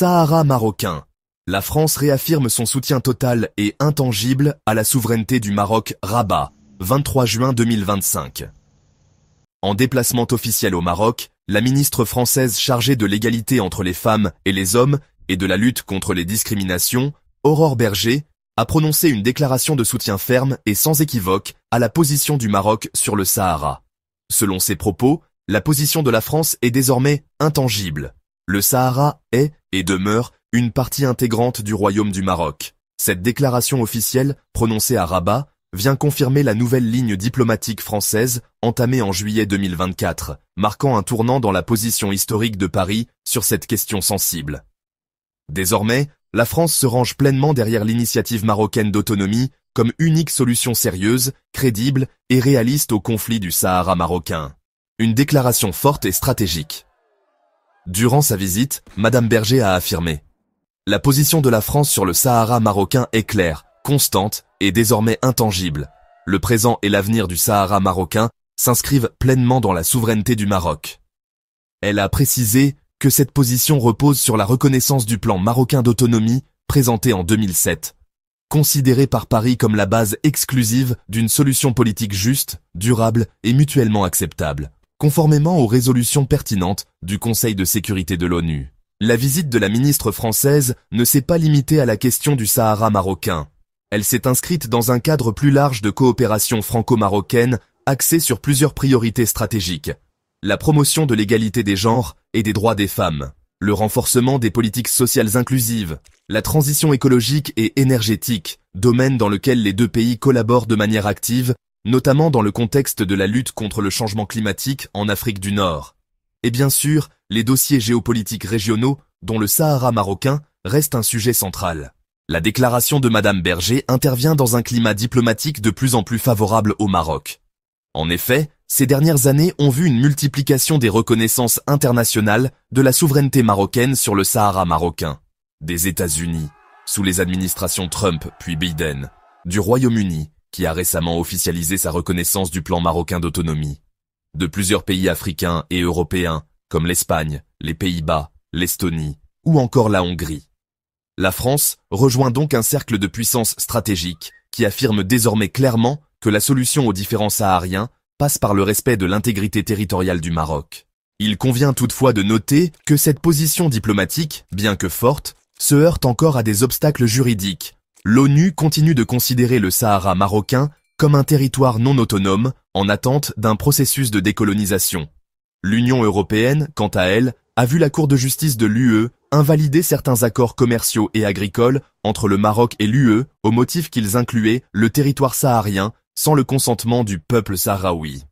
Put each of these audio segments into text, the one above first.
Sahara marocain. La France réaffirme son soutien total et intangible à la souveraineté du Maroc, Rabat, 23 juin 2025. En déplacement officiel au Maroc, la ministre française chargée de l'égalité entre les femmes et les hommes et de la lutte contre les discriminations, Aurore Bergé, a prononcé une déclaration de soutien ferme et sans équivoque à la position du Maroc sur le Sahara. Selon ses propos, la position de la France est désormais intangible. Le Sahara est et demeure une partie intégrante du Royaume du Maroc. Cette déclaration officielle, prononcée à Rabat, vient confirmer la nouvelle ligne diplomatique française entamée en juillet 2024, marquant un tournant dans la position historique de Paris sur cette question sensible. Désormais, la France se range pleinement derrière l'initiative marocaine d'autonomie comme unique solution sérieuse, crédible et réaliste au conflit du Sahara marocain. Une déclaration forte et stratégique. Durant sa visite, Madame Bergé a affirmé: la position de la France sur le Sahara marocain est claire, constante et désormais intangible. Le présent et l'avenir du Sahara marocain s'inscrivent pleinement dans la souveraineté du Maroc. Elle a précisé que cette position repose sur la reconnaissance du plan marocain d'autonomie présenté en 2007, considéré par Paris comme la base exclusive d'une solution politique juste, durable et mutuellement acceptable, conformément aux résolutions pertinentes du Conseil de sécurité de l'ONU. La visite de la ministre française ne s'est pas limitée à la question du Sahara marocain. Elle s'est inscrite dans un cadre plus large de coopération franco-marocaine axé sur plusieurs priorités stratégiques. La promotion de l'égalité des genres et des droits des femmes, le renforcement des politiques sociales inclusives, la transition écologique et énergétique, domaine dans lequel les deux pays collaborent de manière active, notamment dans le contexte de la lutte contre le changement climatique en Afrique du Nord. Et bien sûr, les dossiers géopolitiques régionaux, dont le Sahara marocain, reste un sujet central. La déclaration de Madame Bergé intervient dans un climat diplomatique de plus en plus favorable au Maroc. En effet, ces dernières années ont vu une multiplication des reconnaissances internationales de la souveraineté marocaine sur le Sahara marocain. Des États-Unis, sous les administrations Trump puis Biden, du Royaume-Uni, qui a récemment officialisé sa reconnaissance du plan marocain d'autonomie, de plusieurs pays africains et européens, comme l'Espagne, les Pays-Bas, l'Estonie ou encore la Hongrie. La France rejoint donc un cercle de puissance stratégique qui affirme désormais clairement que la solution aux différends sahariens passe par le respect de l'intégrité territoriale du Maroc. Il convient toutefois de noter que cette position diplomatique, bien que forte, se heurte encore à des obstacles juridiques. L'ONU continue de considérer le Sahara marocain comme un territoire non autonome en attente d'un processus de décolonisation. L'Union européenne, quant à elle, a vu la Cour de justice de l'UE invalider certains accords commerciaux et agricoles entre le Maroc et l'UE au motif qu'ils incluaient le territoire saharien sans le consentement du peuple sahraoui.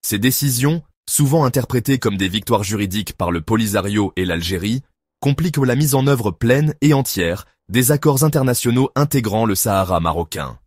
Ces décisions, souvent interprétées comme des victoires juridiques par le Polisario et l'Algérie, compliquent la mise en œuvre pleine et entière des accords internationaux intégrant le Sahara marocain.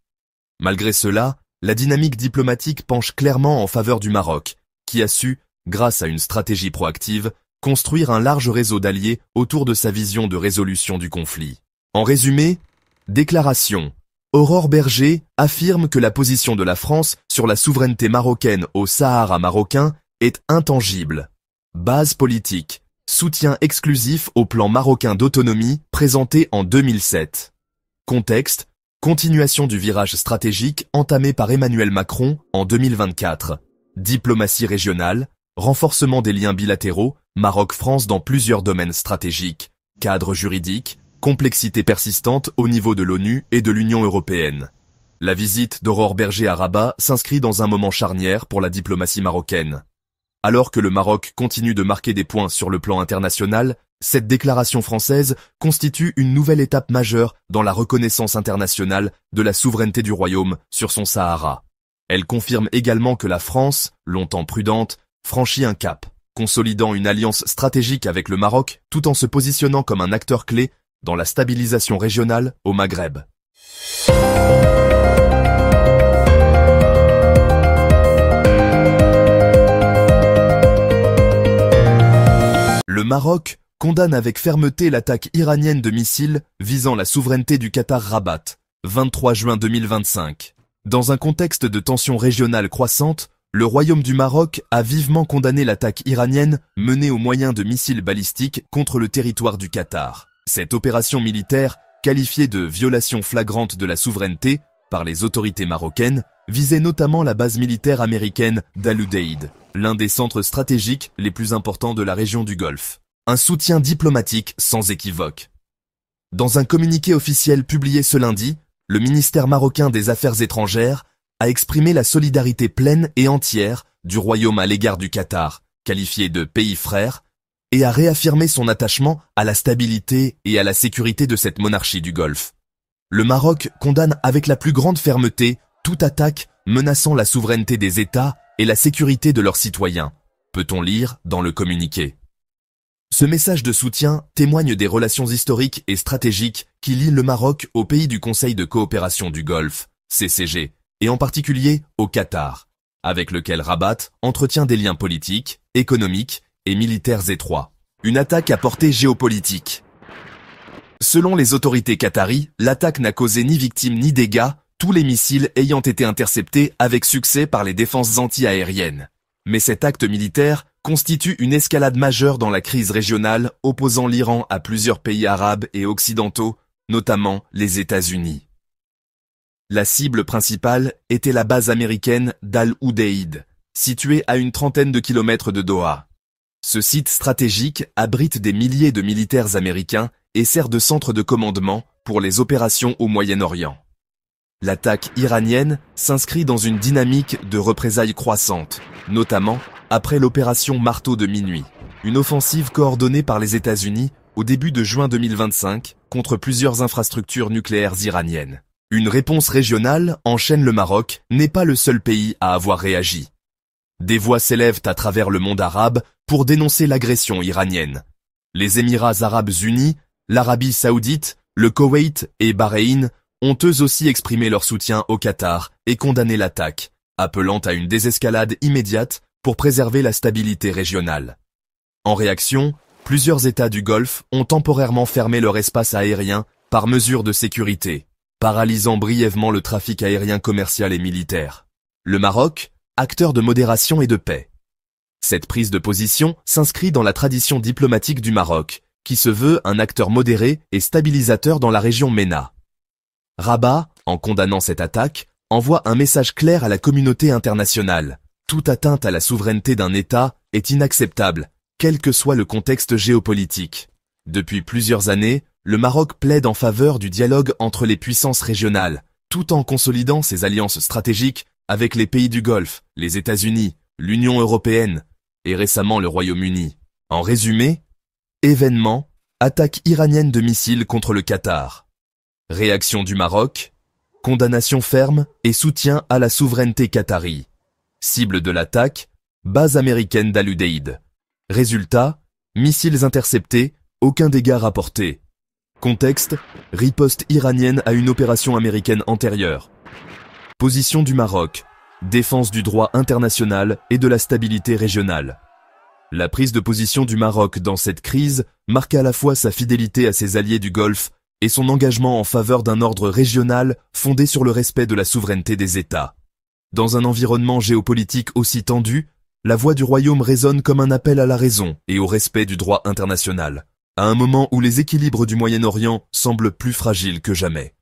Malgré cela, la dynamique diplomatique penche clairement en faveur du Maroc, qui a su, grâce à une stratégie proactive, construire un large réseau d'alliés autour de sa vision de résolution du conflit. En résumé, déclaration. Aurore Bergé affirme que la position de la France sur la souveraineté marocaine au Sahara marocain est intangible. Base politique. Soutien exclusif au plan marocain d'autonomie présenté en 2007. Contexte. Continuation du virage stratégique entamé par Emmanuel Macron en 2024. Diplomatie régionale. Renforcement des liens bilatéraux, Maroc-France dans plusieurs domaines stratégiques, cadre juridique, complexité persistante au niveau de l'ONU et de l'Union européenne. La visite d'Aurore Bergé à Rabat s'inscrit dans un moment charnière pour la diplomatie marocaine. Alors que le Maroc continue de marquer des points sur le plan international, cette déclaration française constitue une nouvelle étape majeure dans la reconnaissance internationale de la souveraineté du Royaume sur son Sahara. Elle confirme également que la France, longtemps prudente, franchit un cap, consolidant une alliance stratégique avec le Maroc tout en se positionnant comme un acteur clé dans la stabilisation régionale au Maghreb. Le Maroc condamne avec fermeté l'attaque iranienne de missiles visant la souveraineté du Qatar Rabat, 23 juin 2025. Dans un contexte de tensions régionales croissantes, Le Royaume du Maroc a vivement condamné l'attaque iranienne menée au moyen de missiles balistiques contre le territoire du Qatar. Cette opération militaire, qualifiée de violation flagrante de la souveraineté par les autorités marocaines, visait notamment la base militaire américaine d'Al Udeid, l'un des centres stratégiques les plus importants de la région du Golfe. Un soutien diplomatique sans équivoque. Dans un communiqué officiel publié ce lundi, le ministère marocain des Affaires étrangères a exprimé la solidarité pleine et entière du Royaume à l'égard du Qatar, qualifié de pays frère, et a réaffirmé son attachement à la stabilité et à la sécurité de cette monarchie du Golfe. Le Maroc condamne avec la plus grande fermeté toute attaque menaçant la souveraineté des États et la sécurité de leurs citoyens, peut-on lire dans le communiqué. Ce message de soutien témoigne des relations historiques et stratégiques qui lient le Maroc aux pays du Conseil de coopération du Golfe, CCG, et en particulier au Qatar, avec lequel Rabat entretient des liens politiques, économiques et militaires étroits. Une attaque à portée géopolitique. Selon les autorités qataries, l'attaque n'a causé ni victimes ni dégâts, tous les missiles ayant été interceptés avec succès par les défenses anti-aériennes. Mais cet acte militaire constitue une escalade majeure dans la crise régionale opposant l'Iran à plusieurs pays arabes et occidentaux, notamment les États-Unis. La cible principale était la base américaine d'Al Udeid, située à une trentaine de kilomètres de Doha. Ce site stratégique abrite des milliers de militaires américains et sert de centre de commandement pour les opérations au Moyen-Orient. L'attaque iranienne s'inscrit dans une dynamique de représailles croissante, notamment après l'opération Marteau de minuit, une offensive coordonnée par les États-Unis au début de juin 2025 contre plusieurs infrastructures nucléaires iraniennes. Une réponse régionale, enchaîne le Maroc, n'est pas le seul pays à avoir réagi. Des voix s'élèvent à travers le monde arabe pour dénoncer l'agression iranienne. Les Émirats arabes unis, l'Arabie saoudite, le Koweït et Bahreïn ont eux aussi exprimé leur soutien au Qatar et condamné l'attaque, appelant à une désescalade immédiate pour préserver la stabilité régionale. En réaction, plusieurs États du Golfe ont temporairement fermé leur espace aérien par mesure de sécurité, paralysant brièvement le trafic aérien commercial et militaire. Le Maroc, acteur de modération et de paix. Cette prise de position s'inscrit dans la tradition diplomatique du Maroc, qui se veut un acteur modéré et stabilisateur dans la région MENA. Rabat, en condamnant cette attaque, envoie un message clair à la communauté internationale. Toute atteinte à la souveraineté d'un État est inacceptable, quel que soit le contexte géopolitique. Depuis plusieurs années, le Maroc plaide en faveur du dialogue entre les puissances régionales, tout en consolidant ses alliances stratégiques avec les pays du Golfe, les États-Unis, l'Union européenne et récemment le Royaume-Uni. En résumé, événement, attaque iranienne de missiles contre le Qatar. Réaction du Maroc, condamnation ferme et soutien à la souveraineté qatarie. Cible de l'attaque, base américaine d'Al Udeid. Résultat, missiles interceptés, aucun dégât rapporté. Contexte, riposte iranienne à une opération américaine antérieure. Position du Maroc, défense du droit international et de la stabilité régionale. La prise de position du Maroc dans cette crise marque à la fois sa fidélité à ses alliés du Golfe et son engagement en faveur d'un ordre régional fondé sur le respect de la souveraineté des États. Dans un environnement géopolitique aussi tendu, la voix du Royaume résonne comme un appel à la raison et au respect du droit international, à un moment où les équilibres du Moyen-Orient semblent plus fragiles que jamais.